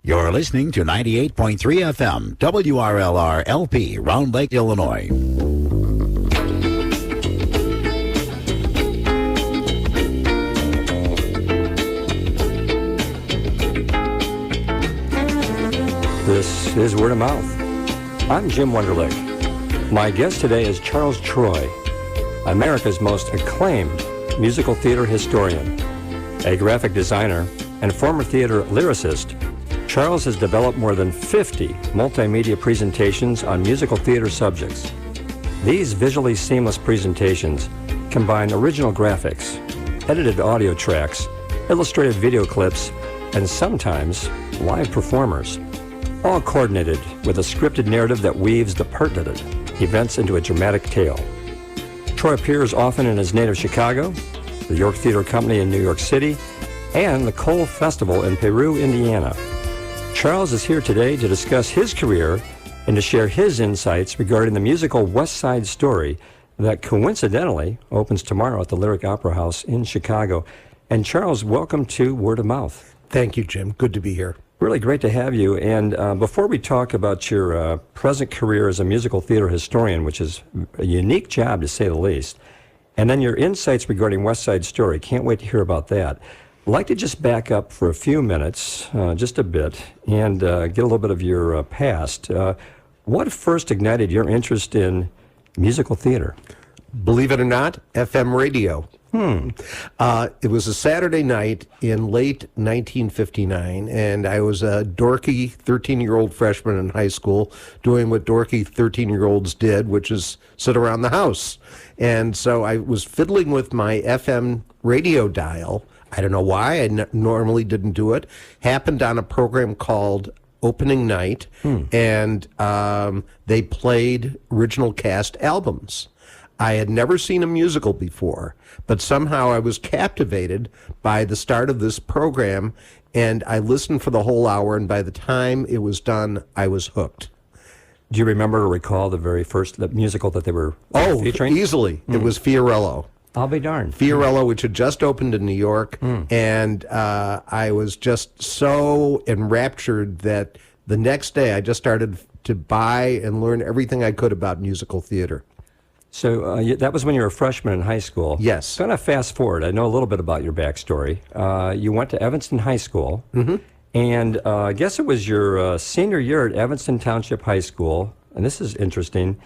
You're listening to 98.3 FM, WRLR LP, Round Lake, Illinois. This is Word of Mouth. I'm Jim Wunderlich. My guest today is Charles Troy, America's most acclaimed musical theater historian, a graphic designer, and former theater lyricist. Charles has developed more than 50 multimedia presentations on musical theater subjects. These visually seamless presentations combine original graphics, edited audio tracks, illustrated video clips, and sometimes live performers, all coordinated with a scripted narrative that weaves the pertinent events into a dramatic tale. Troy appears often in his native Chicago, the York Theater Company in New York City, and the Cole Festival in Peru, Indiana. Charles is here today to discuss his career and to share his insights regarding the musical West Side Story that coincidentally opens tomorrow at the Lyric Opera House in Chicago. And Charles, welcome to Word of Mouth. Thank you, Jim. Good to be here. Really great to have you. And before we talk about your present career as a musical theater historian, which is a unique job to say the least, and then your insights regarding West Side Story, can't wait to hear about that. I'd like to just back up for a few minutes, just a bit, and get a little bit of your past. What first ignited your interest in musical theater? Believe it or not, FM radio. It was a Saturday night in late 1959, and I was a dorky 13-year-old freshman in high school doing what dorky 13-year-olds did, which is sit around the house. And so I was fiddling with my FM radio dial. I don't know why. I normally didn't do it. Happened on a program called Opening Night, and they played original cast albums. I had never seen a musical before, but somehow I was captivated by the start of this program, and I listened for the whole hour, and by the time it was done, I was hooked. Do you remember or recall the very first musical that they were featuring? Oh, easily. It was Fiorello. I'll be darned. Fiorello, which had just opened in New York, and I was just so enraptured that the next day I just started to buy and learn everything I could about musical theater. So that was when you were a freshman in high school. Yes. Going to fast forward. I know a little bit about your backstory. You went to Evanston High School, and I guess it was your senior year at Evanston Township High School, and this is interesting,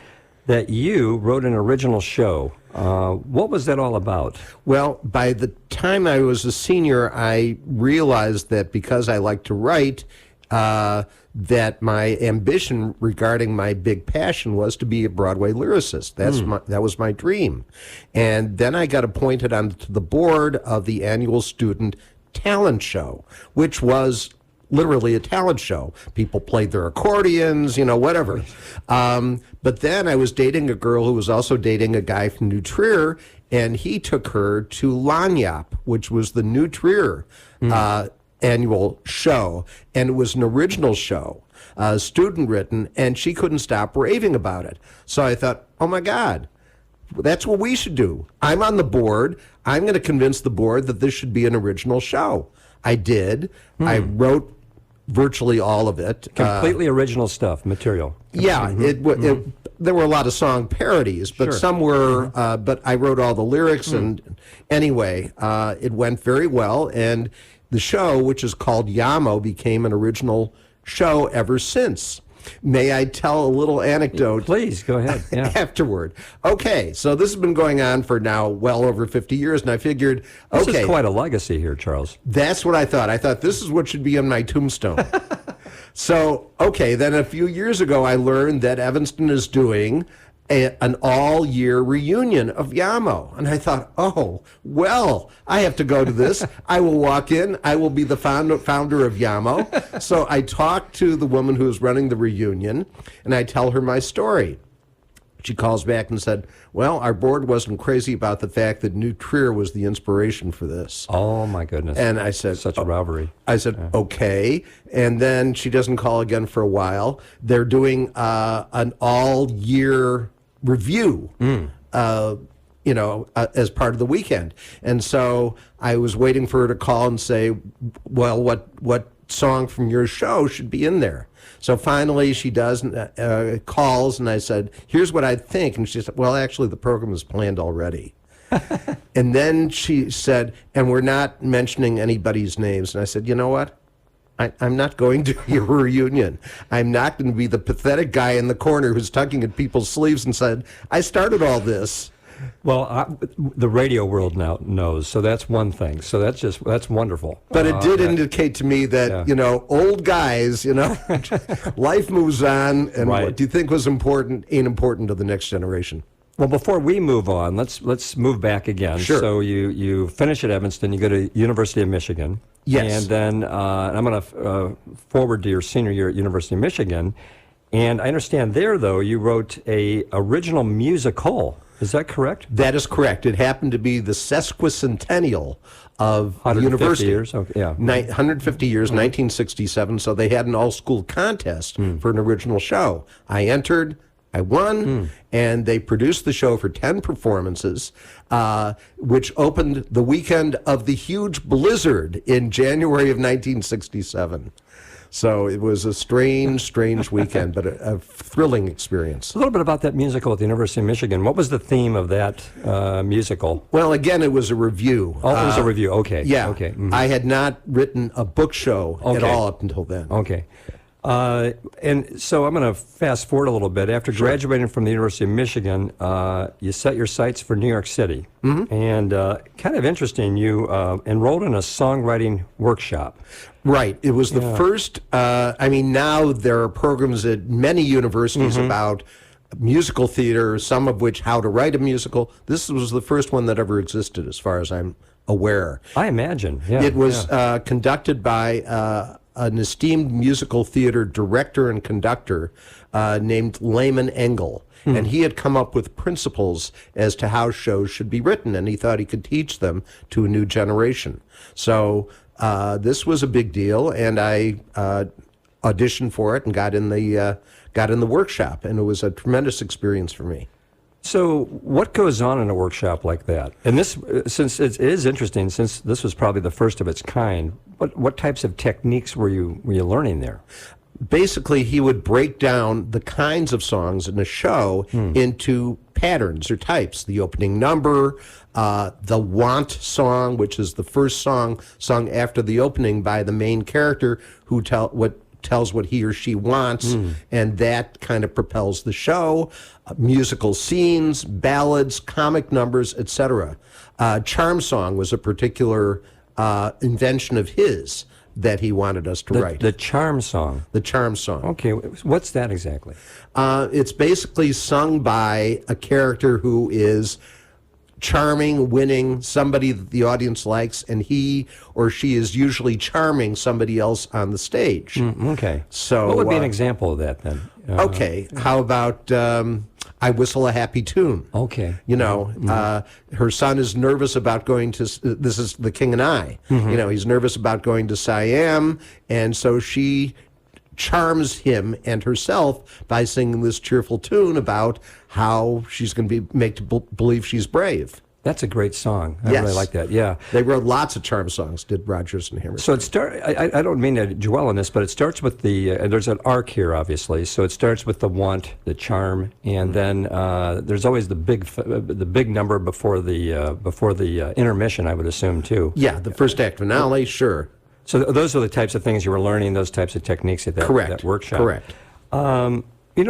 that you wrote an original show. What was that all about? Well, by the time I was a senior, I realized that because I like to write, that my ambition regarding my big passion was to be a Broadway lyricist. That was my dream. And then I got appointed onto the board of the annual student talent show, which was literally a talent show. People played their accordions, whatever. But then I was dating a girl who was also dating a guy from New Trier, and he took her to Lanyap, which was the New Trier annual show, and it was an original show, student written, and she couldn't stop raving about it. So I thought, oh my God, that's what we should do. I'm on the board. I'm going to convince the board that this should be an original show. I did. I wrote virtually all of it. Completely original stuff, material. Yeah, there were a lot of song parodies, but some were, but I wrote all the lyrics, and anyway, it went very well, and the show, which is called Yamo, became an original show ever since. May I tell a little anecdote? Please, go ahead. Yeah. Afterward. Okay, so this has been going on for now well over 50 years, and I figured, This is quite a legacy here, Charles. That's what I thought. I thought this is what should be on my tombstone. So, okay, then a few years ago, I learned that Evanston is doing an all-year reunion of Yamo. And I thought, oh, well, I have to go to this. I will walk in. I will be the founder of Yamo. So I talked to the woman who was running the reunion, and I tell her my story. She calls back and said, well, our board wasn't crazy about the fact that New Trier was the inspiration for this. Oh, my goodness. And I said... Such a rivalry. I said, okay. And then she doesn't call again for a while. They're doing an all-year review, as part of the weekend. And so I was waiting for her to call and say, well, what song from your show should be in there. So finally she does, calls, and I said, here's what I think. And she said, well, actually, the program is planned already. And then she said, and we're not mentioning anybody's names. And I said, you know what? I'm not going to your reunion. I'm not going to be the pathetic guy in the corner who's tugging at people's sleeves and said, I started all this. Well, the radio world now knows, so that's one thing. So that's wonderful. But it did indicate to me that, old guys, life moves on, and what do you think was important ain't important to the next generation. Well, before we move on, let's move back again. Sure. So you finish at Evanston, you go to University of Michigan. Yes. And then I'm going to forward to your senior year at University of Michigan. And I understand there, though, you wrote a original musical. Is that correct? That is correct. It happened to be the sesquicentennial of the 150 university. years? Okay, yeah. 150 years, 1967. So they had an all-school contest for an original show. I entered. I won, and they produced the show for 10 performances, which opened the weekend of the huge blizzard in January of 1967. So it was a strange weekend, but a thrilling experience. A little bit about that musical at the University of Michigan. What was the theme of that musical? Well, again, it was a review. Oh, it was a review. Okay. Yeah. Okay. Mm-hmm. I had not written a book show at all up until then. Okay. And so I'm going to fast forward a little bit. After graduating from the University of Michigan, you set your sights for New York City. Mm-hmm. And kind of interesting, you enrolled in a songwriting workshop. Right. It was the first, now there are programs at many universities about musical theater, some of which how to write a musical. This was the first one that ever existed, as far as I'm aware. I imagine, yeah. It was conducted by an esteemed musical theater director and conductor named Lehman Engel. And he had come up with principles as to how shows should be written, and he thought he could teach them to a new generation. So this was a big deal, and I auditioned for it and got in the workshop, and it was a tremendous experience for me. So what goes on in a workshop like that? And this, since it is interesting, since this was probably the first of its kind, what types of techniques were you learning there? Basically, he would break down the kinds of songs in a show into patterns or types. The opening number, the want song, which is the first song sung after the opening by the main character who tells what he or she wants, and that kind of propels the show. Musical scenes, ballads, comic numbers, etc. Charm song was a particular invention of his that he wanted us to write. The charm song? The charm song. Okay, what's that exactly? It's basically sung by a character who is charming, winning, somebody that the audience likes, and he or she is usually charming somebody else on the stage. Okay. So what would be an example of that then? Okay. How about I Whistle a Happy Tune? Okay. Her son is nervous about going to, this is The King and I. He's nervous about going to Siam, and so she charms him and herself by singing this cheerful tune about how she's going to be made to believe she's brave. That's a great song. I really like that. Yeah, they wrote lots of charm songs. Did Rodgers and Hammerstein? So I don't mean to dwell on this, but it starts with the. There's an arc here, obviously. So it starts with the want, the charm, and then there's always the big number before the intermission. I would assume too. Yeah, the first act finale. Sure. So those are the types of things you were learning, those types of techniques at that workshop. Correct.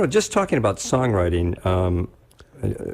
Just talking about songwriting,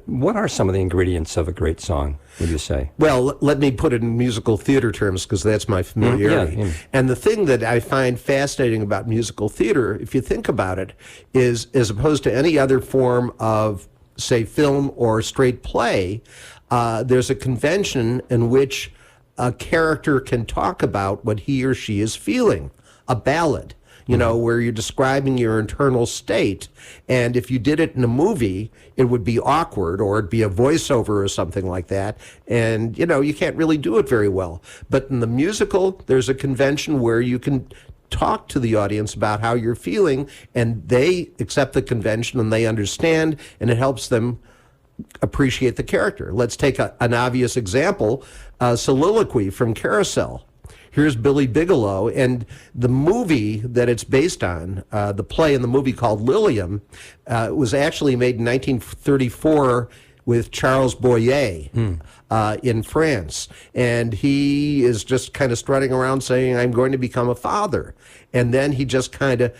what are some of the ingredients of a great song, would you say? Well, let me put it in musical theater terms, because that's my familiarity. Yeah. And the thing that I find fascinating about musical theater, if you think about it, is as opposed to any other form of, say, film or straight play, there's a convention in which a character can talk about what he or she is feeling, a ballad, where you're describing your internal state. And if you did it in a movie, it would be awkward, or it'd be a voiceover or something like that. And, you can't really do it very well. But in the musical, there's a convention where you can talk to the audience about how you're feeling, and they accept the convention and they understand, and it helps them appreciate the character. Let's take an obvious example, Soliloquy from Carousel. here's Billy Bigelow. And the movie that it's based on, the play in the movie called Lilium, was actually made in 1934 with Charles Boyer in France. And he is just kind of strutting around saying, I'm going to become a father. And then he just kind of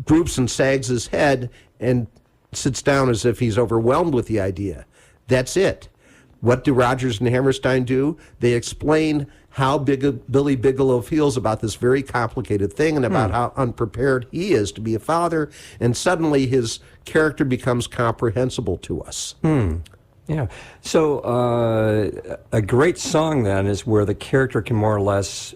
droops and sags his head and sits down as if he's overwhelmed with the idea. That's it. What do Rodgers and Hammerstein do? They explain how Billy Bigelow feels about this very complicated thing and about how unprepared he is to be a father, and suddenly his character becomes comprehensible to us. Yeah. So a great song, then, is where the character can more or less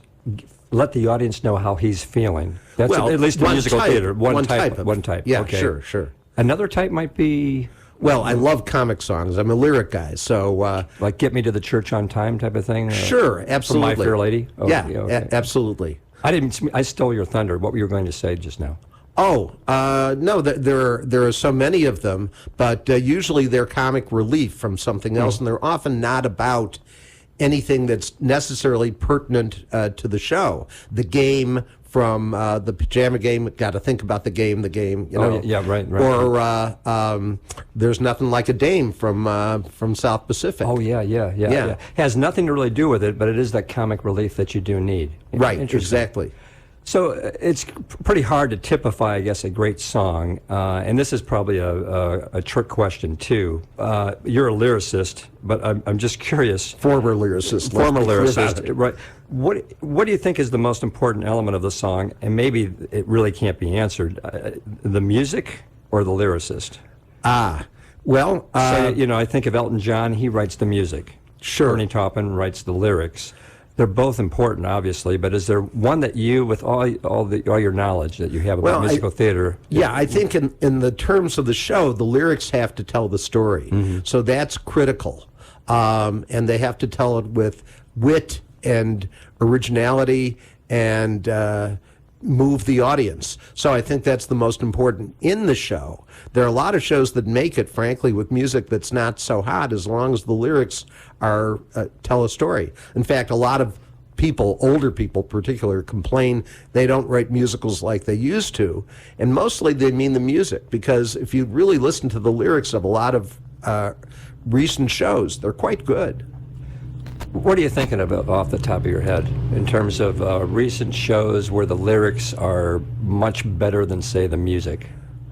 let the audience know how he's feeling. That's Well, at least in musical theater. One type. Yeah, okay. sure. Another type might be... Well, I love comic songs. I'm a lyric guy, so... like Get Me to the Church on Time type of thing? Sure, absolutely. From My Fair Lady? Oh, yeah, okay. Absolutely. I stole your thunder. What were you going to say just now? Oh, no, there are so many of them, but usually they're comic relief from something else, and they're often not about anything that's necessarily pertinent to the show. The game from the Pajama Game, got to think about the game, you know. Oh, yeah, right. Or There's Nothing Like a Dame from South Pacific. Oh, yeah. Has nothing to really do with it, but it is that comic relief that you do need. Right, Interesting. exactly. So it's pretty hard to typify, I guess, a great song. And this is probably a trick question, too. You're a lyricist, but I'm just curious. Former lyricist. Former lyricist, right. What do you think is the most important element of the song? And maybe it really can't be answered. The music or the lyricist? Well... I think of Elton John, he writes the music. Sure. Bernie Taupin writes the lyrics. They're both important, obviously, but is there one that you, with all your knowledge that you have about musical theater? Yeah, I think in the terms of the show, the lyrics have to tell the story. So that's critical. And they have to tell it with wit and originality and move the audience. So I think that's the most important in the show. There are a lot of shows that make it, frankly, with music that's not so hot, as long as the lyrics are tell a story. In fact, a lot of people, older people in particular, complain they don't write musicals like they used to, and mostly they mean the music, because if you really listen to the lyrics of a lot of recent shows, they're quite good. What are you thinking about off the top of your head in terms of recent shows where the lyrics are much better than, say, the music?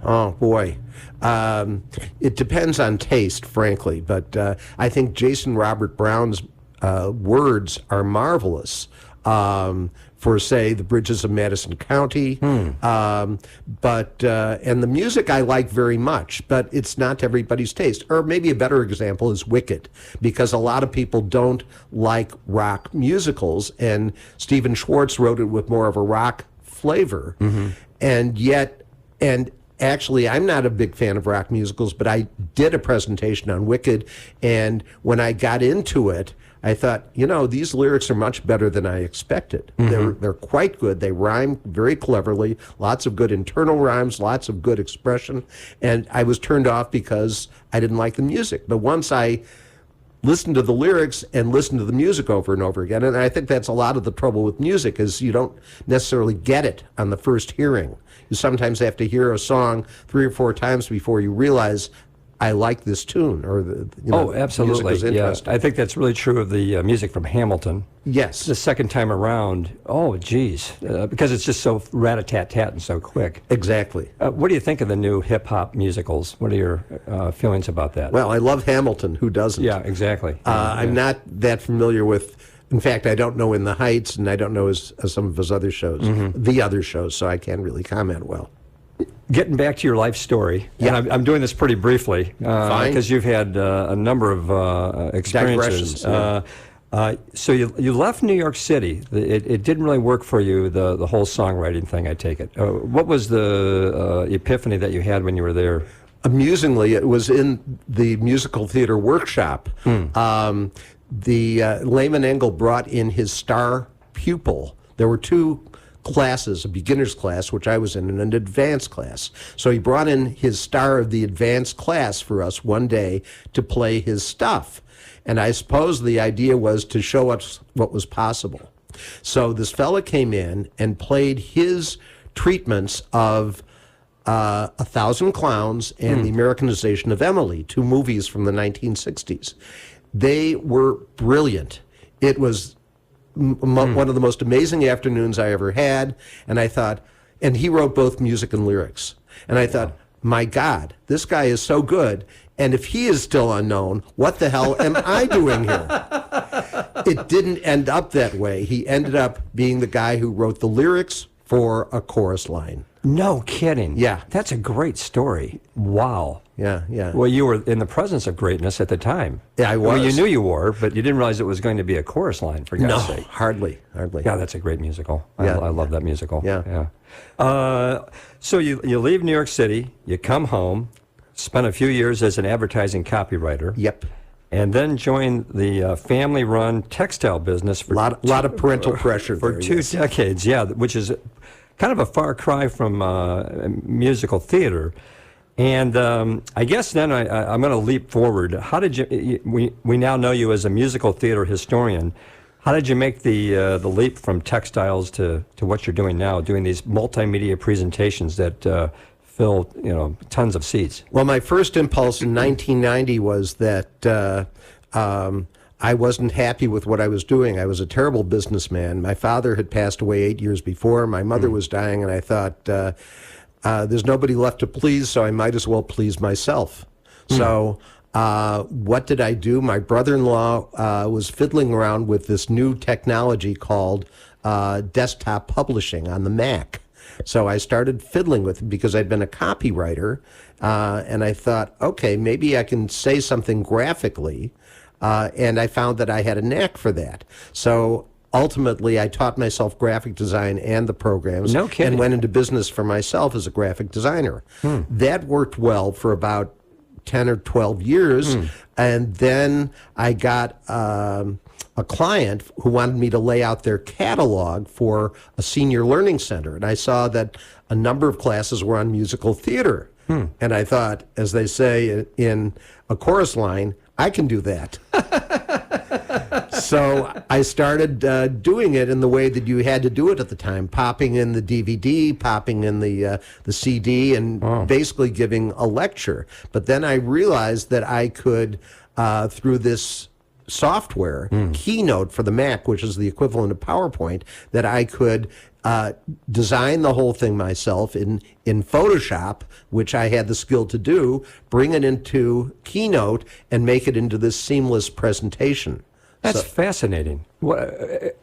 Oh, boy. It depends on taste, frankly, but I think Jason Robert Brown's words are marvelous. For, say, The Bridges of Madison County. But and the music I like very much, but it's not to everybody's taste. Or maybe a better example is Wicked, because a lot of people don't like rock musicals, and Stephen Schwartz wrote it with more of a rock flavor. And actually, I'm not a big fan of rock musicals, but I did a presentation on Wicked, and when I got into it, I thought, these lyrics are much better than I expected. They're quite good. They rhyme very cleverly, lots of good internal rhymes, lots of good expression, and I was turned off because I didn't like the music. But once I listened to the lyrics and listened to the music over and over again, and I think that's a lot of the trouble with music, is you don't necessarily get it on the first hearing. You sometimes have to hear a song 3 or 4 times before you realize, I like this tune, or absolutely, music is interesting. Yeah. I think that's really true of the music from Hamilton. Yes. The second time around, because it's just so rat-a-tat-tat and so quick. Exactly. What do you think of the new hip-hop musicals? What are your feelings about that? Well, I love Hamilton. Who doesn't? Yeah, exactly. I'm not that familiar with. In fact, I don't know In the Heights, and I don't know some of his other shows, the other shows, so I can't really comment well. Getting back to your life story, and I'm doing this pretty briefly because you've had a number of experiences. So you left New York City. It didn't really work for you, the whole songwriting thing, I take it. What was the epiphany that you had when you were there? Amusingly, it was in the musical theater workshop. Lehman Engel brought in his star pupil. There were 2 classes, a beginner's class, which I was in, and an advanced class. So he brought in his star of the advanced class for us one day to play his stuff. And I suppose the idea was to show us what was possible. So this fella came in and played his treatments of A Thousand Clowns and The Americanization of Emily, 2 movies from the 1960s. They were brilliant. It was one of the most amazing afternoons I ever had, and I thought, and he wrote both music and lyrics, and I thought, my God, this guy is so good, and if he is still unknown, what the hell am I doing here? It didn't end up that way. He ended up being the guy who wrote the lyrics for a chorus line. No kidding. Yeah. That's a great story. Wow. Yeah, yeah. Well, you were in the presence of greatness at the time. Yeah, I was. Well, you knew you were, but you didn't realize it was going to be a chorus line, for God's No, sake. hardly. Yeah, that's a great musical. Yeah. I love that musical. Yeah. So you leave New York City, you come home, spent a few years as an advertising copywriter. Yep. And then joined the family-run textile business for lot of parental pressure for there, 2 yes. decades. Yeah, which is kind of a far cry from musical theater. And I guess then I'm going to leap forward. How did you? We now know you as a musical theater historian. How did you make the leap from textiles to what you're doing now, doing these multimedia presentations that fill tons of seats? Well, my first impulse in 1990 was that I wasn't happy with what I was doing. I was a terrible businessman. My father had passed away 8 years before. My mother was dying, and I thought, there's nobody left to please, so I might as well please myself. So what did I do? My brother-in-law was fiddling around with this new technology called desktop publishing on the Mac. So I started fiddling with it because I'd been a copywriter, and I thought, okay, maybe I can say something graphically, and I found that I had a knack for that. So ultimately, I taught myself graphic design and the programs, No kidding. and went into business for myself as a graphic designer. That worked well for about 10 or 12 years, and then I got a client who wanted me to lay out their catalog for a senior learning center, and I saw that a number of classes were on musical theater. And I thought, as they say in a chorus line, I can do that. So I started doing it in the way that you had to do it at the time, popping in the DVD, popping in the CD, and basically giving a lecture. But then I realized that I could, through this software, Keynote for the Mac, which is the equivalent of PowerPoint, that I could design the whole thing myself in Photoshop, which I had the skill to do, bring it into Keynote, and make it into this seamless presentation. That's fascinating.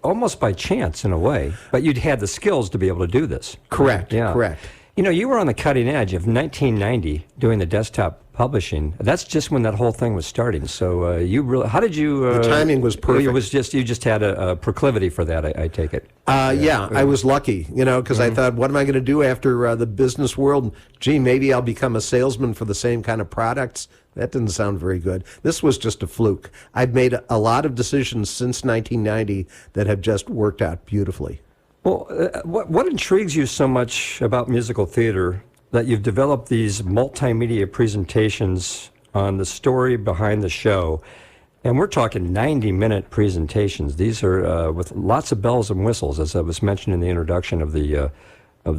Almost by chance, in a way. But you'd had the skills to be able to do this. Correct, Yeah. correct. You were on the cutting edge of 1990 doing the desktop publishing. That's just when that whole thing was starting. So you really, how did you? The timing was perfect. It was just you just had a proclivity for that. I take it. Yeah, I was lucky, because I thought, what am I going to do after the business world? Gee, maybe I'll become a salesman for the same kind of products. That didn't sound very good. This was just a fluke. I've made a lot of decisions since 1990 that have just worked out beautifully. Well, what intrigues you so much about musical theater that you've developed these multimedia presentations on the story behind the show? And we're talking 90-minute presentations. These are with lots of bells and whistles, as I was mentioned in the introduction of the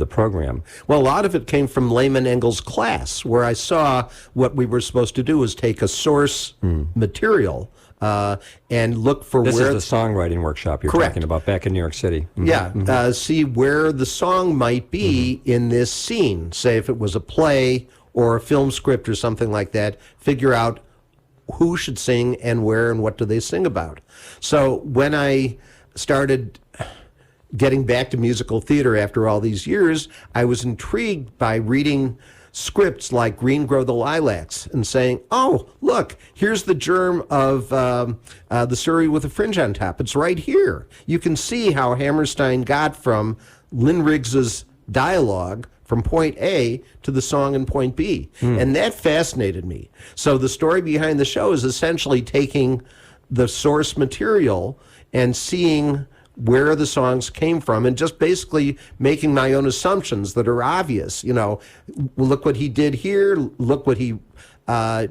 program. Well, a lot of it came from Lehman Engel's class, where I saw what we were supposed to do was take a source material and look for This where... is the songwriting workshop you're Correct. talking about back in New York City. Yeah, see where the song might be in this scene. Say if it was a play or a film script or something like that, figure out who should sing and where and what do they sing about. So when I started getting back to musical theater after all these years, I was intrigued by reading scripts like Green Grow the Lilacs and saying, oh, look, here's the germ of the Surrey with a Fringe on Top. It's right here. You can see how Hammerstein got from Lynn Riggs's dialogue from point A to the song in point B. And that fascinated me. So the story behind the show is essentially taking the source material and seeing where the songs came from and just basically making my own assumptions that are obvious. Look what he did here, look what he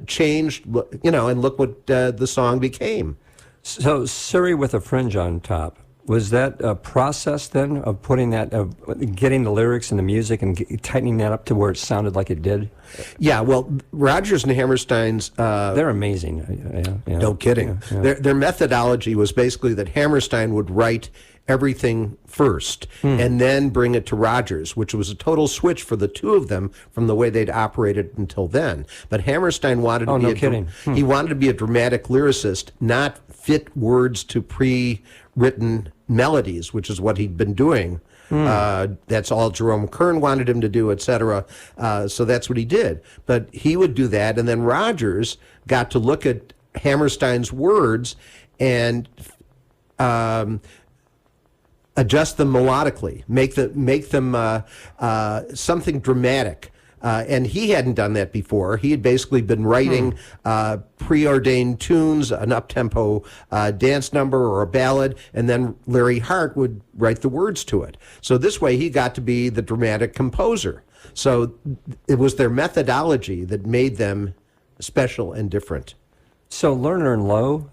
changed, and look what the song became. So Surrey with a Fringe on Top. Was that a process then of putting that, of getting the lyrics and the music and tightening that up to where it sounded like it did? Yeah, well, Rodgers and Hammerstein's... They're amazing. Yeah. No kidding. Yeah. Their methodology was basically that Hammerstein would write everything first and then bring it to Rodgers, which was a total switch for the two of them from the way they'd operated until then. But Hammerstein wanted to be he wanted to be a dramatic lyricist, not fit words to pre-written melodies, which is what he'd been doing. That's all Jerome Kern wanted him to do, etc. So that's what he did. But he would do that, and then Rodgers got to look at Hammerstein's words and adjust them melodically, make them something dramatic. And he hadn't done that before. He had basically been writing preordained tunes, an up-tempo dance number or a ballad, and then Larry Hart would write the words to it. So this way he got to be the dramatic composer. So it was their methodology that made them special and different. So Lerner and Lowe,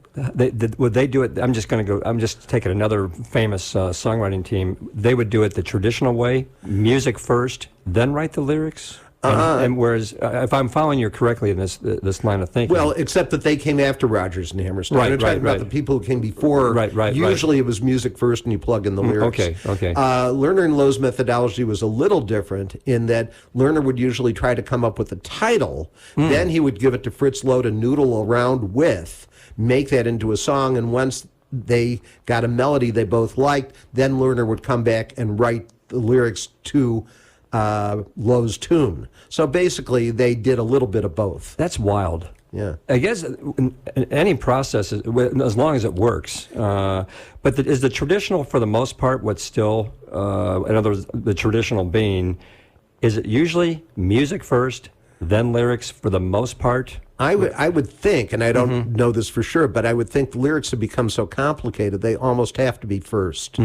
would they do it? I'm just taking another famous songwriting team. They would do it the traditional way, music first, then write the lyrics? And whereas, if I'm following you correctly in this line of thinking, well, except that they came after Rodgers and Hammerstein. Right, I'm talking about the people who came before. Usually, it was music first, and you plug in the lyrics. Okay. Lerner and Lowe's methodology was a little different in that Lerner would usually try to come up with a title, then he would give it to Fritz Lowe to noodle around with, make that into a song, and once they got a melody they both liked, then Lerner would come back and write the lyrics to Lowe's tune. So basically, they did a little bit of both. That's wild. Yeah. I guess any process, as long as it works. But is the traditional, for the most part, what's still, in other words, the traditional being, is it usually music first, then lyrics for the most part? I would think, and I don't know this for sure, but I would think the lyrics have become so complicated, they almost have to be first.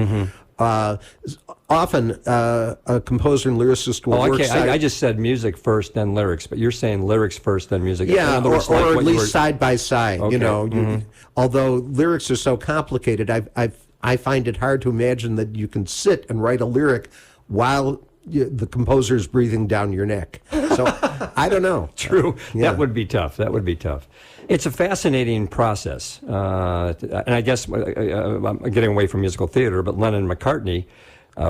Often, a composer and lyricist will work I just said music first, then lyrics, but you're saying lyrics first, then music. Yeah, in other words, or at least side by side. Okay. You know, although lyrics are so complicated, I find it hard to imagine that you can sit and write a lyric while the composer is breathing down your neck. So I don't know. True. Yeah. That would be tough. It's a fascinating process. And I guess I'm getting away from musical theater, but Lennon and McCartney,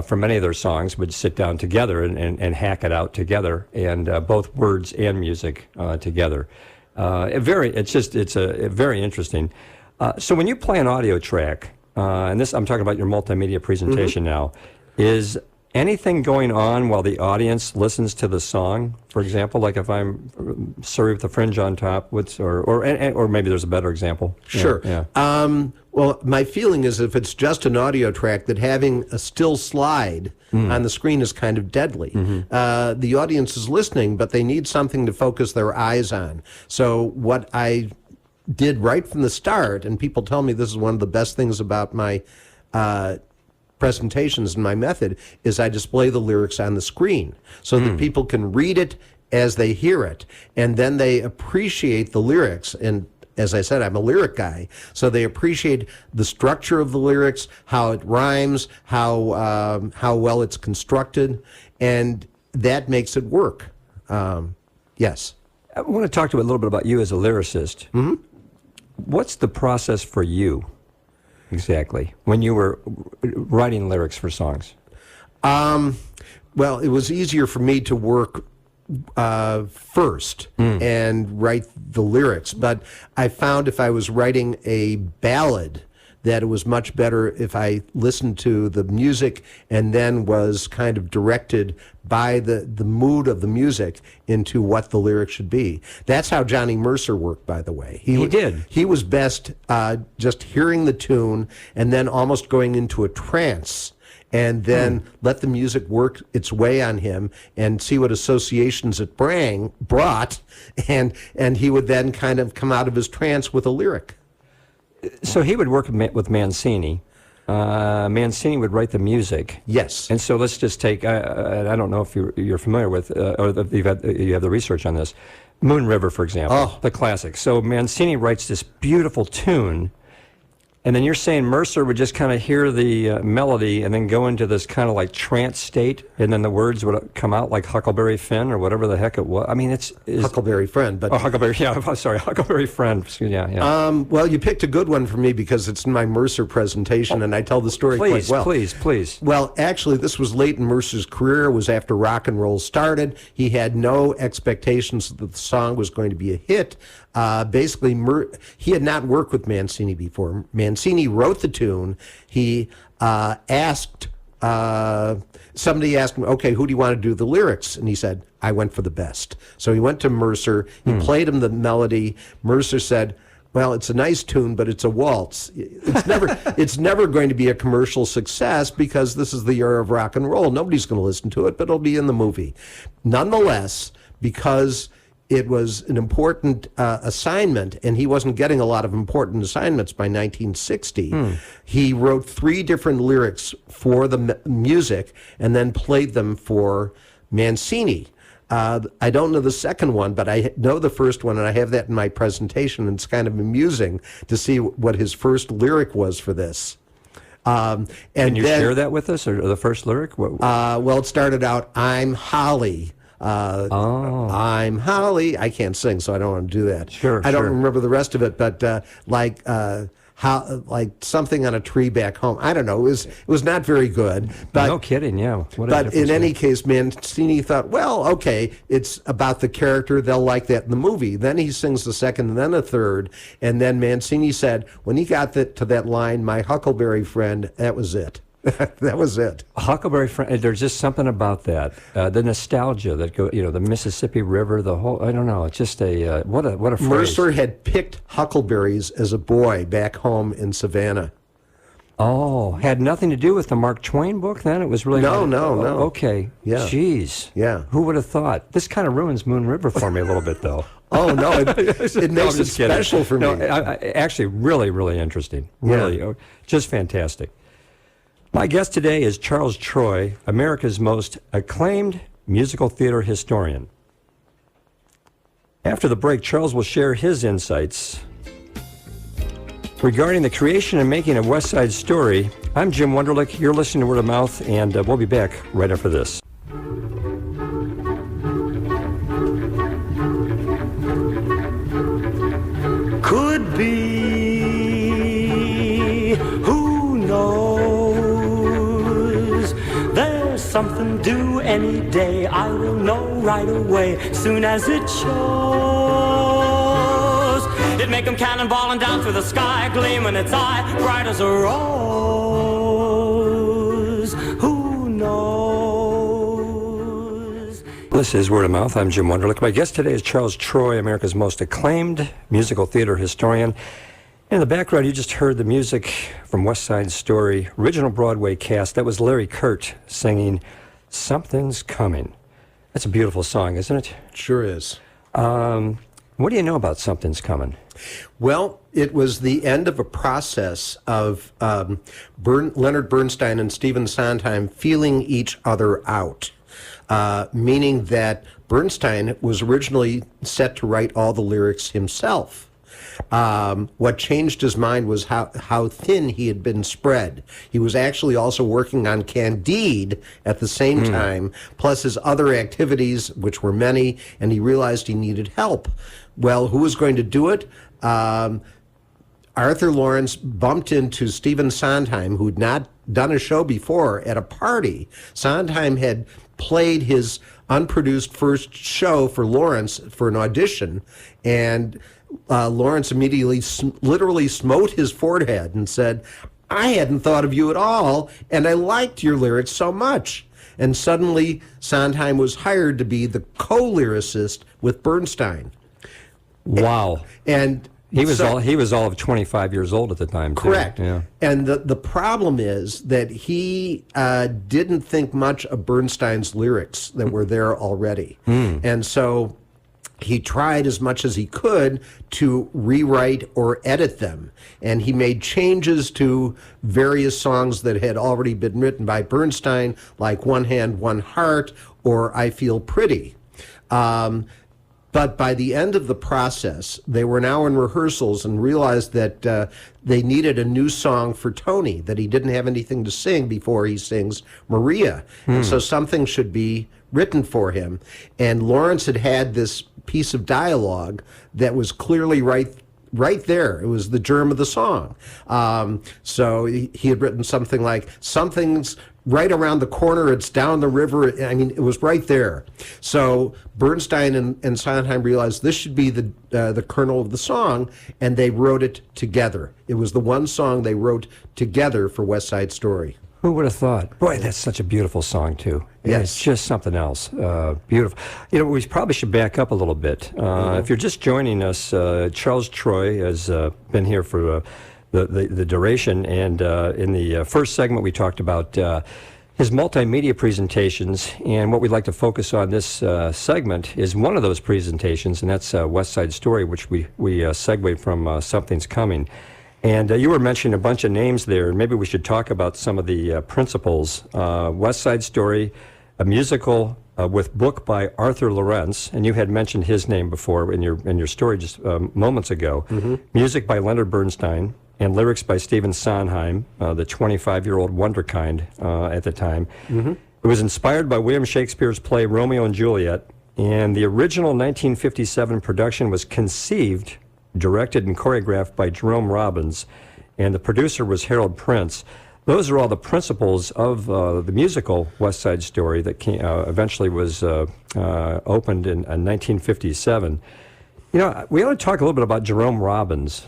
for many of their songs, would sit down together and hack it out together, and both words and music together. It's very interesting. So when you play an audio track, and this I'm talking about your multimedia presentation now, is anything going on while the audience listens to the song? For example, like if I'm Surrey with the Fringe on top, or maybe there's a better example. Sure. Yeah. Well, my feeling is if it's just an audio track, that having a still slide on the screen is kind of deadly. The audience is listening, but they need something to focus their eyes on. So what I did right from the start, and people tell me this is one of the best things about my presentations and my method, is I display the lyrics on the screen so that people can read it as they hear it, and then they appreciate the lyrics. And as I said, I'm a lyric guy, so they appreciate the structure of the lyrics, how it rhymes, how well it's constructed, and that makes it work. Yes. I want to talk to you a little bit about you as a lyricist. What's the process for you? Exactly. When you were writing lyrics for songs? Well, it was easier for me to work first and write the lyrics. But I found if I was writing a ballad, that it was much better if I listened to the music and then was kind of directed by the mood of the music into what the lyrics should be. That's how Johnny Mercer worked, by the way. He did. He was best just hearing the tune and then almost going into a trance, and then let the music work its way on him and see what associations it brought, and he would then kind of come out of his trance with a lyric. So he would work with Mancini. Mancini would write the music. Yes. And so let's just take, I don't know if you're familiar with, or if you have the research on this, Moon River, for example, the classic. So Mancini writes this beautiful tune, And then you're saying Mercer would just kind of hear the melody and then go into this kind of like trance state, and then the words would come out like Huckleberry Finn or whatever the heck it was. I mean, it's Huckleberry Friend, but Huckleberry. Yeah, I'm sorry, Huckleberry Friend. Yeah. Well, you picked a good one for me because it's in my Mercer presentation, and I tell the story quite well. Please. Well, actually, this was late in Mercer's career. It was after rock and roll started. He had no expectations that the song was going to be a hit. Basically, he had not worked with Mancini before. Mancini wrote the tune. He somebody asked him, okay, who do you want to do the lyrics? And he said, I went for the best. So he went to Mercer. He played him the melody. Mercer said, well, it's a nice tune, but it's a waltz. It's never going to be a commercial success because this is the era of rock and roll. Nobody's going to listen to it, but it'll be in the movie. Nonetheless, because it was an important assignment, and he wasn't getting a lot of important assignments by 1960. He wrote 3 different lyrics for the music and then played them for Mancini. I don't know the second one, but I know the first one, and I have that in my presentation, and it's kind of amusing to see what his first lyric was for this. Can you share that with us, or the first lyric? Well, it started out, I'm Holly. I'm Holly. I can't sing, so I don't want to do that. I don't remember the rest of it, but like something on a tree back home. I don't know. It was not very good. But no kidding. Yeah. But in any case, Mancini thought, well, okay, it's about the character. They'll like that in the movie. Then he sings the second, and then a third, and then Mancini said, when he got to that line, my Huckleberry Friend, that was it. That was it. Huckleberry Friend. There's just something about that. The nostalgia that the Mississippi River, the whole. I don't know. It's just what a phrase. Mercer had picked huckleberries as a boy back home in Savannah. Oh, had nothing to do with the Mark Twain book. Then it was really no. Okay. Yeah. Jeez. Yeah. Who would have thought? This kind of ruins Moon River for me a little bit, though. Oh no, it makes it special for me. No, actually, really, really interesting. Really, just fantastic. My guest today is Charles Troy, America's most acclaimed musical theater historian. After the break, Charles will share his insights regarding the creation and making of West Side Story. I'm Jim Wunderlich. You're listening to Word of Mouth, and we'll be back right after this. Could be, who knows? There's something due any day. I will know right away, soon as it shows. It'd make them cannonballing down through the sky, gleaming its eye, bright as a rose. Who knows? This is Word of Mouth. I'm Jim Wunderlich. My guest today is Charles Troy, America's most acclaimed musical theater historian. In the background, you just heard the music from West Side Story, original Broadway cast. That was Larry Kert singing Something's Coming. That's a beautiful song, isn't it? Sure is. What do you know about Something's Coming? Well, it was the end of a process of Leonard Bernstein and Stephen Sondheim feeling each other out, meaning that Bernstein was originally set to write all the lyrics himself. What changed his mind was how thin he had been spread. He was actually also working on Candide at the same time, plus his other activities, which were many, and he realized he needed help. Well, who was going to do it? Arthur Laurents bumped into Stephen Sondheim, who'd not done a show before, at a party. Sondheim had played his unproduced first show for Laurents for an audition, and Laurents immediately literally smote his forehead and said, I hadn't thought of you at all, and I liked your lyrics so much. And suddenly, Sondheim was hired to be the co-lyricist with Bernstein. Wow. And he was all of 25 years old at the time, too. Correct. Yeah. And the problem is that he didn't think much of Bernstein's lyrics that were there already. And so he tried as much as he could to rewrite or edit them. And he made changes to various songs that had already been written by Bernstein, like One Hand, One Heart, or I Feel Pretty. But by the end of the process, they were now in rehearsals and realized that they needed a new song for Tony, that he didn't have anything to sing before he sings Maria. And so something should be written for him. And Lawrence had this piece of dialogue that was clearly right there. It was the germ of the song. So he had written something like, something's right around the corner, it's down the river. I mean, it was right there. So Bernstein and Sondheim realized this should be the kernel of the song, and they wrote it together. It was the one song they wrote together for West Side Story. Who would have thought? Boy, that's such a beautiful song, too. Yes. It's just something else. Beautiful. You know, we probably should back up a little bit. If you're just joining us, Charles Troy has been here for the duration, and in the first segment we talked about his multimedia presentations, and what we'd like to focus on this segment is one of those presentations, and that's West Side Story, which we segued from Something's Coming. And you were mentioning a bunch of names there. Maybe we should talk about some of the principles. West Side Story, a musical with book by Arthur Lawrence, and you had mentioned his name before in your story just moments ago. Music by Leonard Bernstein, and lyrics by Stephen Sondheim, the 25-year-old wonderkind at the time. It was inspired by William Shakespeare's play Romeo and Juliet, and the original 1957 production was conceived, directed and choreographed by Jerome Robbins, and the producer was Harold Prince. Those are all the principles of the musical West Side Story that eventually was opened in 1957. You know, we ought to talk a little bit about Jerome Robbins.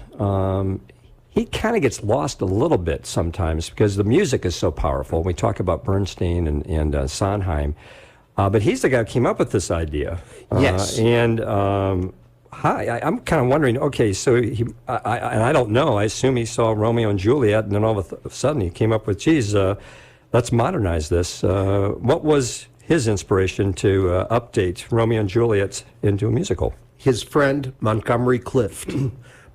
He kind of gets lost a little bit sometimes because the music is so powerful. We talk about Bernstein and Sondheim, but he's the guy who came up with this idea. Yes. I'm kind of wondering, okay, so and I don't know, I assume he saw Romeo and Juliet, and then all of a sudden he came up with, geez, let's modernize this. What was his inspiration to update Romeo and Juliet into a musical? His friend, Montgomery Clift.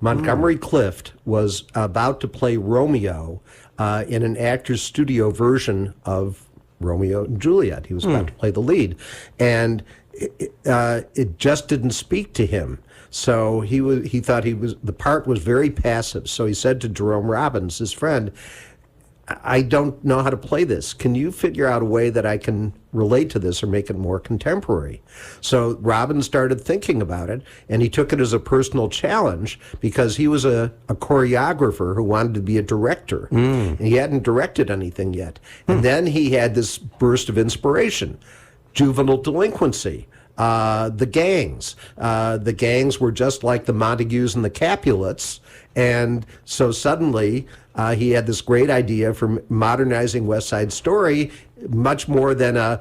Montgomery Clift was about to play Romeo in an actor's studio version of Romeo and Juliet. He was about to play the lead. And it just didn't speak to him. So he thought the part was very passive. So he said to Jerome Robbins, his friend, I don't know how to play this. Can you figure out a way that I can relate to this or make it more contemporary? So Robbins started thinking about it, and he took it as a personal challenge because he was a choreographer who wanted to be a director. And he hadn't directed anything yet. And then he had this burst of inspiration. Juvenile delinquency. The gangs. The gangs were just like the Montagues and the Capulets, and so suddenly he had this great idea for modernizing West Side Story, much more than a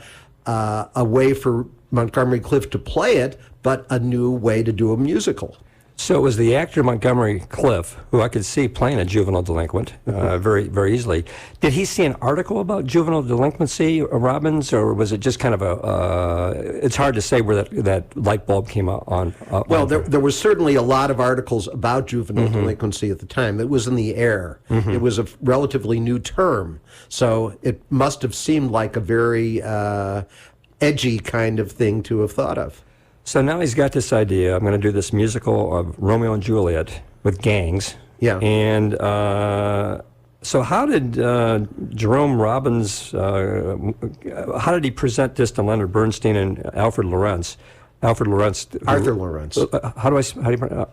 way for Montgomery Clift to play it, but a new way to do a musical. So it was the actor Montgomery Clift, who I could see playing a juvenile delinquent very, very easily. Did he see an article about juvenile delinquency, Robbins, or was it just kind of it's hard to say where that light bulb came on. Well, there was certainly a lot of articles about juvenile delinquency at the time. It was in the air. It was a relatively new term, so it must have seemed like a very edgy kind of thing to have thought of. So now he's got this idea, I'm going to do this musical of Romeo and Juliet with gangs. Yeah. And so how did Jerome Robbins, how did he present this to Leonard Bernstein and Arthur Lawrence? Arthur Lawrence. How do you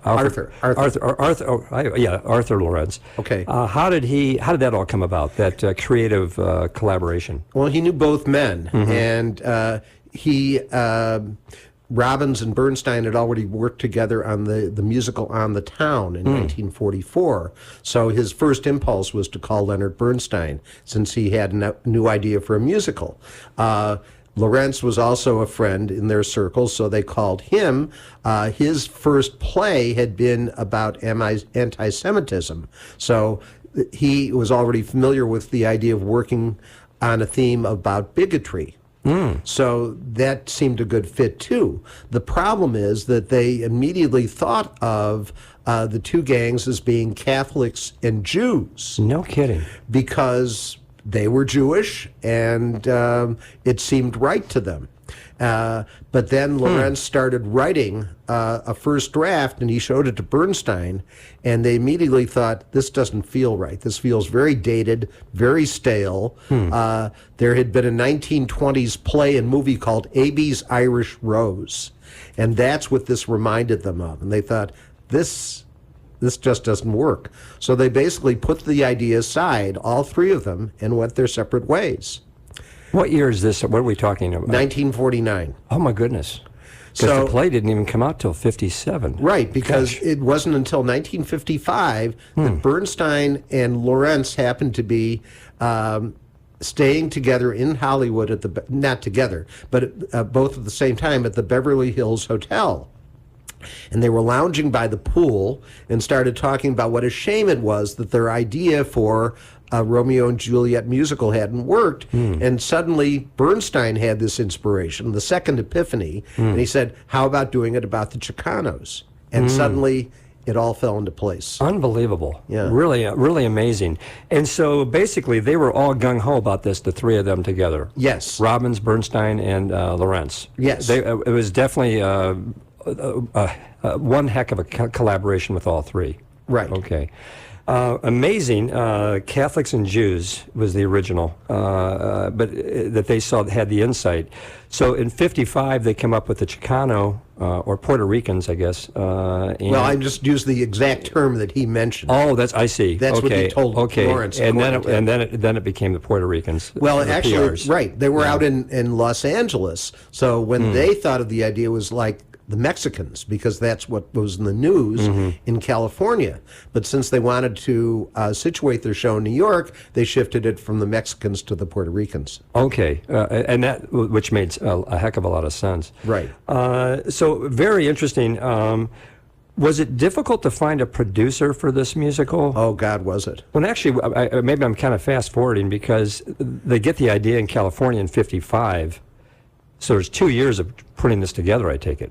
Arthur. Arthur Lawrence. Okay. How did that all come about, that creative collaboration? Well, he knew both men, and Robbins and Bernstein had already worked together on the musical On the Town in 1944. So his first impulse was to call Leonard Bernstein, since he had a new idea for a musical. Lawrence was also a friend in their circles, so they called him. His first play had been about anti-Semitism, so he was already familiar with the idea of working on a theme about bigotry. So that seemed a good fit, too. The problem is that they immediately thought of the two gangs as being Catholics and Jews. No kidding. Because they were Jewish, and it seemed right to them. But then Lorenz started writing a first draft, and he showed it to Bernstein, and they immediately thought, this doesn't feel right. This feels very dated, very stale. There had been a 1920s play and movie called A.B.'s Irish Rose, and that's what this reminded them of. And they thought, this just doesn't work. So they basically put the idea aside, all three of them, and went their separate ways. What year is this? What are we talking about? 1949. Oh, my goodness. Because the play didn't even come out till 57. Right, because it wasn't until 1955 that Bernstein and Lorenz happened to be staying together in Hollywood not together, but both at the same time at the Beverly Hills Hotel. And they were lounging by the pool and started talking about what a shame it was that their idea for a Romeo and Juliet musical hadn't worked. And suddenly Bernstein had this inspiration, the second epiphany, and he said, how about doing it about the Chicanos? And suddenly it all fell into place. Unbelievable. Yeah. Really, really amazing. And so basically they were all gung-ho about this, the three of them together. Yes. Robbins, Bernstein, and Lorenz. Yes. It was definitely one heck of a collaboration with all three. Right. Okay. Amazing. Catholics and Jews was the original, but that they had the insight. So in 55, they come up with the Chicano, or Puerto Ricans, I guess. Well, I just used the exact term that he mentioned. Oh, I see. That's what he told Lawrence. And then it became the Puerto Ricans. Well, the actually, PRs. right. They were out in Los Angeles. So when they thought of the idea, it was like the Mexicans, because that's what was in the news in California. But since they wanted to situate their show in New York, they shifted it from the Mexicans to the Puerto Ricans. Okay, and which made a heck of a lot of sense. Right. So very interesting. Was it difficult to find a producer for this musical? Oh, God, was it? Well, actually, maybe I'm kind of fast forwarding, because they get the idea in California in 55. So there's 2 years of putting this together, I take it.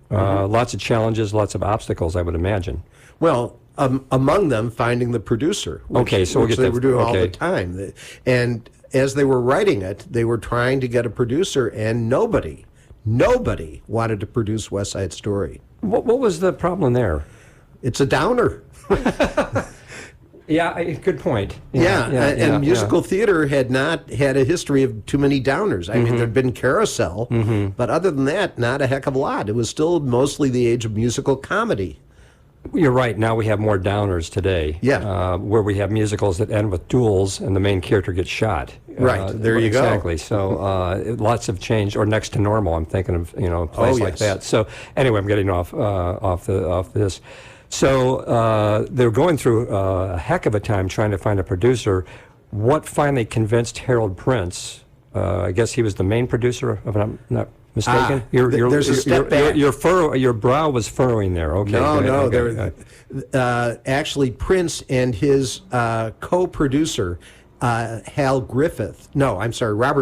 Lots of challenges, lots of obstacles, I would imagine. Well, among them, finding the producer. Which they were doing all the time. And as they were writing it, they were trying to get a producer, and nobody wanted to produce West Side Story. What was the problem there? It's a downer. Yeah, good point. And musical theater had not had a history of too many downers. I mean, there'd been Carousel, but other than that, not a heck of a lot. It was still mostly the age of musical comedy. You're right. Now we have more downers today. Yeah. Where we have musicals that end with duels and the main character gets shot. Right. There you go. Exactly. So lots have changed, or next to normal. I'm thinking of a place like that. So anyway, I'm getting off this. So they're going through a heck of a time trying to find a producer. What finally convinced Harold Prince? I guess he was the main producer, if I'm not mistaken. There's a step back. Your brow was furrowing there. Okay. No. Actually, Prince and his co-producer, Robert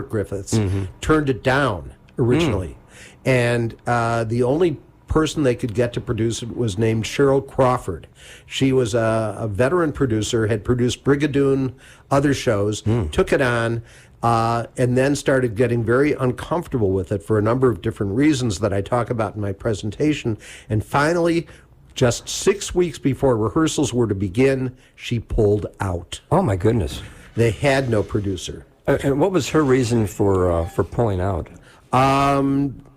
Griffiths, turned it down originally. And the only person they could get to produce it was named Cheryl Crawford. She was a veteran producer, had produced Brigadoon, other shows, took it on, and then started getting very uncomfortable with it for a number of different reasons that I talk about in my presentation. And finally, just 6 weeks before rehearsals were to begin, she pulled out. Oh, my goodness. They had no producer. And what was her reason for pulling out?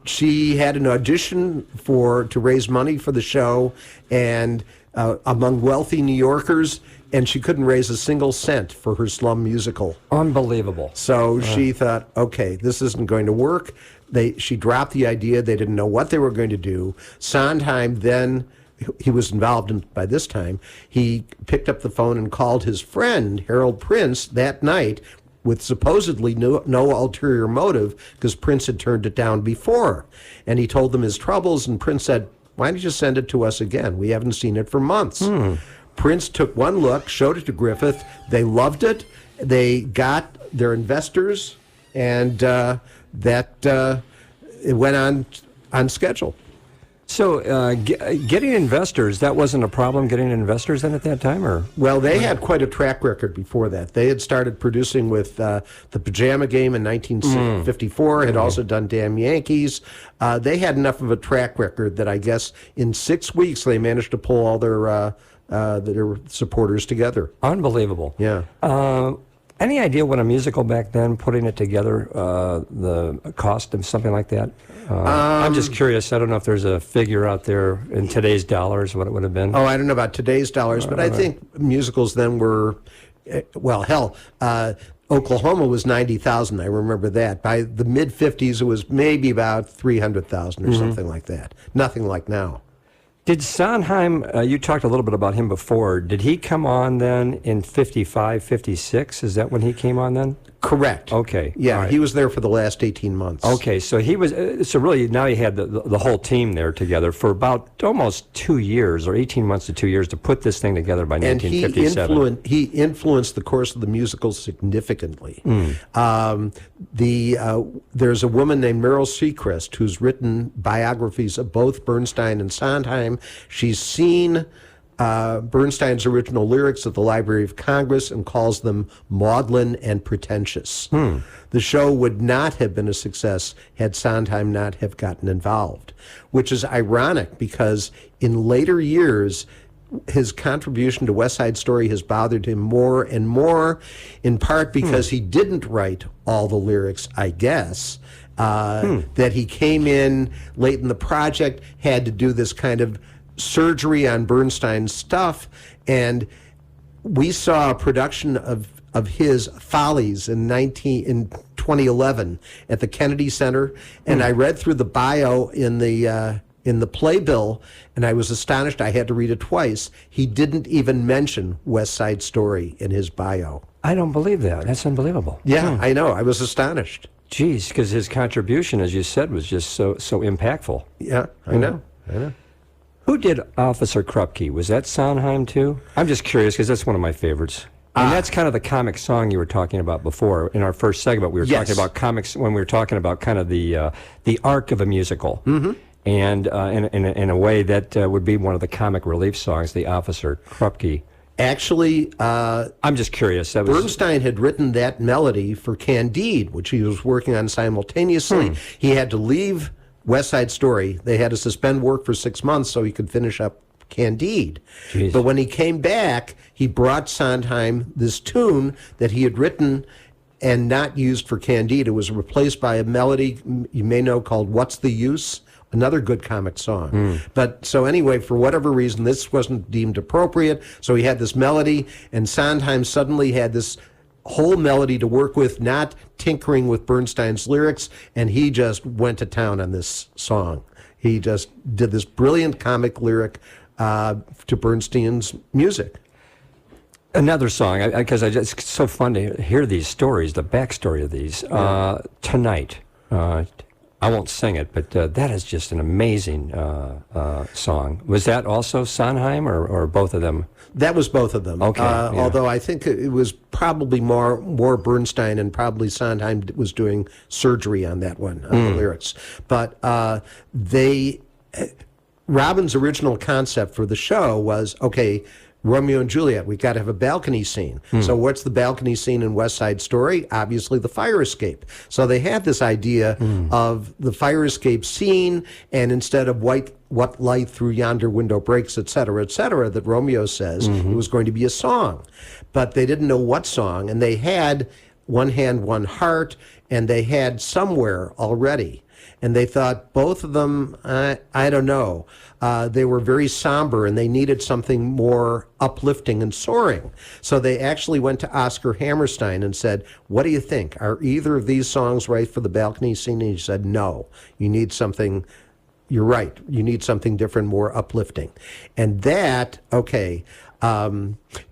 She had an audition to raise money for the show, and among wealthy New Yorkers, and she couldn't raise a single cent for her slum musical. Unbelievable. So she thought, okay, this isn't going to work. She dropped the idea. They didn't know what they were going to do. Sondheim then, he was involved by this time, he picked up the phone and called his friend, Harold Prince, that night, with supposedly no ulterior motive, because Prince had turned it down before. And he told them his troubles, and Prince said, why don't you send it to us again? We haven't seen it for months. Prince took one look, showed it to Griffith. They loved it. They got their investors, and it went on schedule. So getting investors, that wasn't a problem, getting investors then at that time? Or Well, they had quite a track record before that. They had started producing with the Pajama Game in 1954, had also done Damn Yankees. They had enough of a track record that I guess in 6 weeks they managed to pull all their supporters together. Unbelievable. Yeah. Any idea what a musical back then, putting it together, the cost of something like that? I'm just curious. I don't know if there's a figure out there in today's dollars, what it would have been. Oh, I don't know about today's dollars, but I think musicals then were, well, hell, Oklahoma was 90,000. I remember that. By the mid 50s, it was maybe about 300,000 or something like that. Nothing like now. Did Sondheim, you talked a little bit about him before, did he come on then in 55, 56? Is that when he came on then? Correct. Okay. Yeah, All right. he was there for the last 18 months. Okay, so he was, so really now you had the whole team there together for about almost 2 years, or 18 months to 2 years, to put this thing together by And 1957. he influenced the course of the musical significantly. There's a woman named Meryl Seacrest who's written biographies of both Bernstein and Sondheim. She's seen Bernstein's original lyrics at the Library of Congress and calls them maudlin and pretentious. The show would not have been a success had Sondheim not have gotten involved, which is ironic because in later years, his contribution to West Side Story has bothered him more and more, in part because he didn't write all the lyrics, I guess. That he came in late in the project, had to do this kind of surgery on Bernstein's stuff, and we saw a production of his Follies in 2011 at the Kennedy Center, and I read through the bio in the playbill, and I was astonished. I had to read it twice. He didn't even mention West Side Story in his bio. I don't believe that. That's unbelievable. Yeah, I know. I was astonished. Geez, because his contribution, as you said, was just so impactful. Yeah, I know. Who did Officer Krupke? Was that Sondheim too? I'm just curious because that's one of my favorites. And that's kind of the comic song you were talking about before. In our first segment, we were talking about comics when we were talking about kind of the arc of a musical. And in a way that would be one of the comic relief songs, the Officer Krupke. Actually, I'm just curious. Bernstein had written that melody for Candide, which he was working on simultaneously. He had to leave West Side Story. They had to suspend work for 6 months so he could finish up Candide. Jeez. But when he came back, he brought Sondheim this tune that he had written and not used for Candide. It was replaced by a melody you may know called What's the Use? Another good comic song. But so anyway, for whatever reason, this wasn't deemed appropriate. So he had this melody, and Sondheim suddenly had this whole melody to work with, not tinkering with Bernstein's lyrics, and he just went to town on this song. He just did this brilliant comic lyric to Bernstein's music. Another song, because it's so fun to hear these stories, the backstory of these. Tonight. I won't sing it, but that is just an amazing song. Was that also Sondheim or both of them? That was both of them. Okay. Although I think it was probably more Bernstein, and probably Sondheim was doing surgery on that one, on the lyrics. But Robin's original concept for the show was, okay, Romeo and Juliet, we've got to have a balcony scene. So what's the balcony scene in West Side Story? Obviously the fire escape. So they had this idea of the fire escape scene, and instead of what light through yonder window breaks, et cetera, that Romeo says, it was going to be a song. But they didn't know what song, and they had One Hand, One Heart, and they had Somewhere already. And they thought both of them, I don't know, they were very somber and they needed something more uplifting and soaring. So they actually went to Oscar Hammerstein and said, what do you think? Are either of these songs right for the balcony scene? And he said, no, you need something, you're right, you need something different, more uplifting. And that, okay,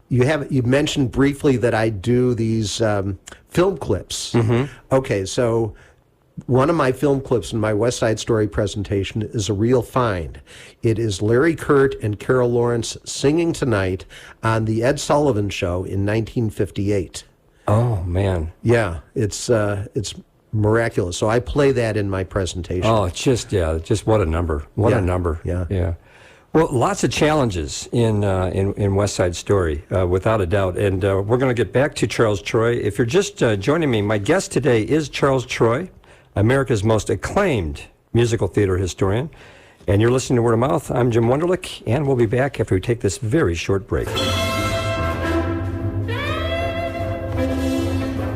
you mentioned briefly that I do these film clips. Okay, so one of my film clips in my West Side Story presentation is a real find. It is Larry Kurt and Carol Lawrence singing Tonight on the Ed Sullivan Show in 1958. Oh, man. Yeah, it's miraculous. So I play that in my presentation. Oh, just what a number. What a number. Yeah. Well, lots of challenges in West Side Story, without a doubt. And we're going to get back to Charles Troy. If you're just joining me, my guest today is Charles Troy, America's most acclaimed musical theater historian. And you're listening to Word of Mouth. I'm Jim Wunderlich, and we'll be back after we take this very short break.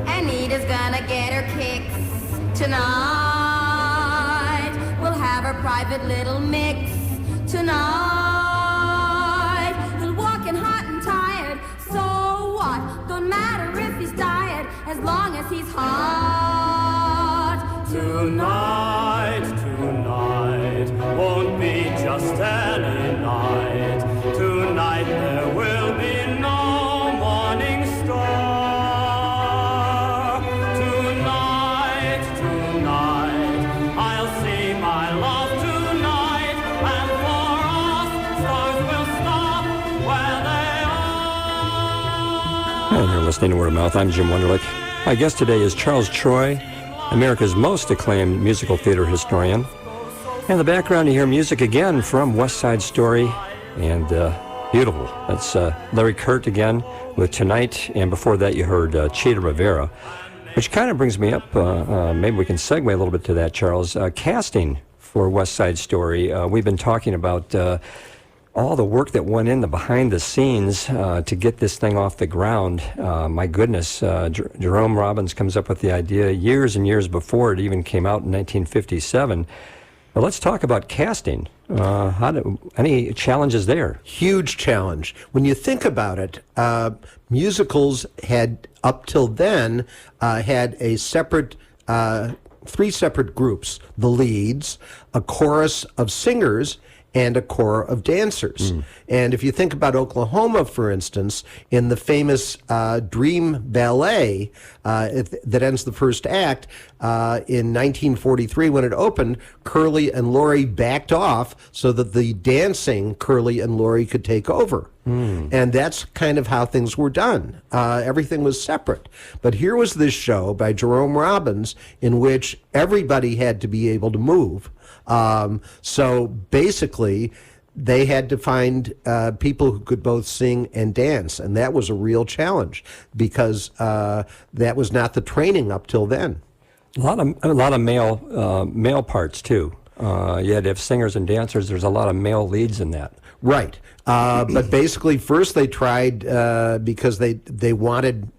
Anita's gonna get her kicks tonight. We'll have our private little mix tonight. He'll walk in hot and tired, so what? Don't matter if he's tired, as long as he's hot. Tonight won't be just any night. Tonight there will be no morning star. Tonight, I'll see my love tonight, and for us, stars will stop where they are. And you're listening to Word of Mouth. I'm Jim Wunderlich. My guest today is Charles Troy, America's most acclaimed musical theater historian. In the background, you hear music again from West Side Story, and beautiful. That's Larry Kurt again with Tonight, and before that you heard Chita Rivera, which kind of brings me up, maybe we can segue a little bit to that, Charles. Casting for West Side Story. We've been talking about all the work that went in the behind the scenes to get this thing off the ground. My goodness, Jerome Robbins comes up with the idea years and years before it even came out in 1957. Well, let's talk about casting. Any challenges there? Huge challenge. When you think about it, musicals had, up till then, had a separate, three separate groups: the leads, a chorus of singers, and a corps of dancers. And if you think about Oklahoma, for instance, in the famous Dream Ballet that ends the first act, in 1943 when it opened, Curly and Laurie backed off so that the dancing Curly and Laurie could take over. And that's kind of how things were done. Everything was separate. But here was this show by Jerome Robbins in which everybody had to be able to move. So basically, they had to find people who could both sing and dance, and that was a real challenge because that was not the training up till then. A lot of male parts too. You had to have singers and dancers. There's a lot of male leads in that. Right, but basically, first they tried because they wanted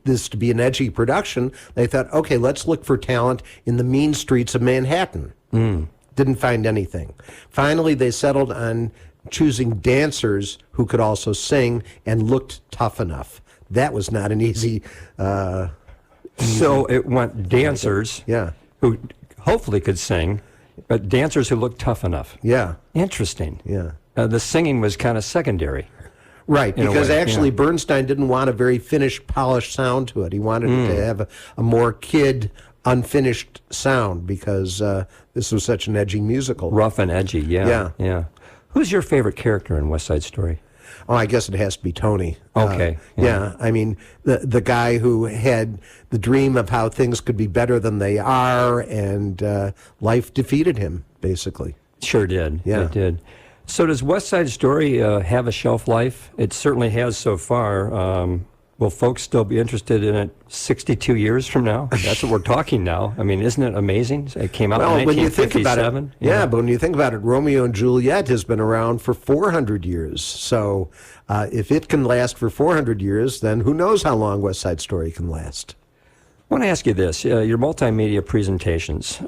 this to be an edgy production. They thought, okay, let's look for talent in the mean streets of Manhattan. Didn't find anything. Finally, they settled on choosing dancers who could also sing and looked tough enough. That was not an easy. So it went dancers, who hopefully could sing, but dancers who looked tough enough. Yeah. Interesting. Yeah. The singing was kind of secondary. Right, because actually yeah. Bernstein didn't want a very finished, polished sound to it. He wanted it to have a more kid, unfinished sound because this was such an edgy musical. Rough and edgy, yeah. Who's your favorite character in West Side Story? Oh, I guess it has to be Tony. Okay. I mean, the guy who had the dream of how things could be better than they are, and life defeated him, basically. Sure did. Yeah. It did. So does West Side Story have a shelf life? It certainly has so far. Will folks still be interested in it 62 years from now? That's what we're talking now. I mean, isn't it amazing? It came out in 1957. When you think about it, but when you think about it, Romeo and Juliet has been around for 400 years. So if it can last for 400 years, then who knows how long West Side Story can last? I want to ask you this. Your multimedia presentations,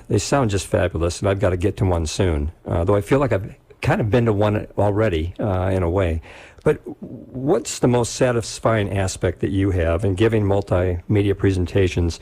they sound just fabulous, and I've got to get to one soon, though I feel like I've kind of been to one already in a way. But what's the most satisfying aspect that you have in giving multimedia presentations?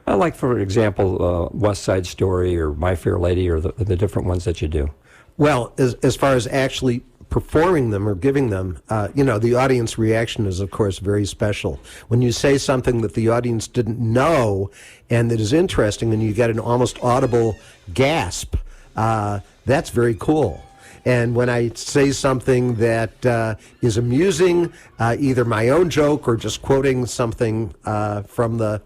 Like, for example, West Side Story or My Fair Lady or the different ones that you do. Well, as far as actually performing them or giving them, the audience reaction is, of course, very special. When you say something that the audience didn't know and that is interesting and you get an almost audible gasp, that's very cool. And when I say something that is amusing, either my own joke or just quoting something from the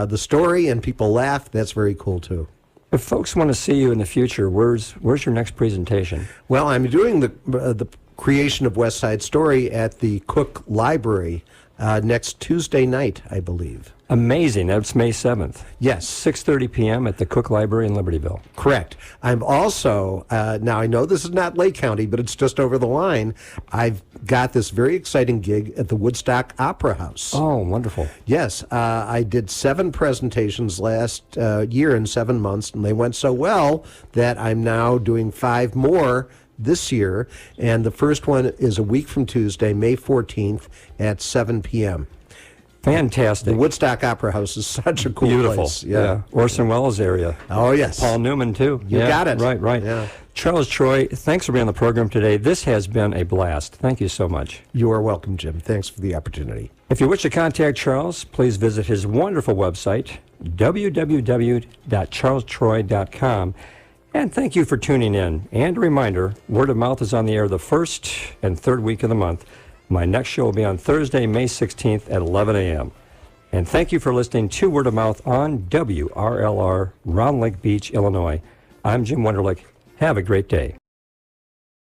the story and people laugh, that's very cool too. If folks want to see you in the future, where's your next presentation? Well, I'm doing the creation of West Side Story at the Cook Library next Tuesday night, I believe. Amazing. That's May 7th. Yes. 6:30 p.m. at the Cook Library in Libertyville. Correct. I'm also, now I know this is not Lake County, but it's just over the line. I've got this very exciting gig at the Woodstock Opera House. Oh, wonderful. Yes, I did 7 presentations last year in 7 months, and they went so well that I'm now doing 5 more this year, and the first one is a week from Tuesday, May 14th at 7 p.m. Fantastic. The Woodstock Opera House is such a cool Beautiful. place. Yeah. Orson Welles area. Oh, yes. Paul Newman, too. You got it. Right. Yeah. Charles Troy, thanks for being on the program today. This has been a blast. Thank you so much. You are welcome, Jim. Thanks for the opportunity. If you wish to contact Charles, please visit his wonderful website, www.charlestroy.com. And thank you for tuning in. And a reminder, Word of Mouth is on the air the first and third week of the month. My next show will be on Thursday, May 16th at 11 a.m. And thank you for listening to Word of Mouth on WRLR, Round Lake Beach, Illinois. I'm Jim Wunderlich. Have a great day.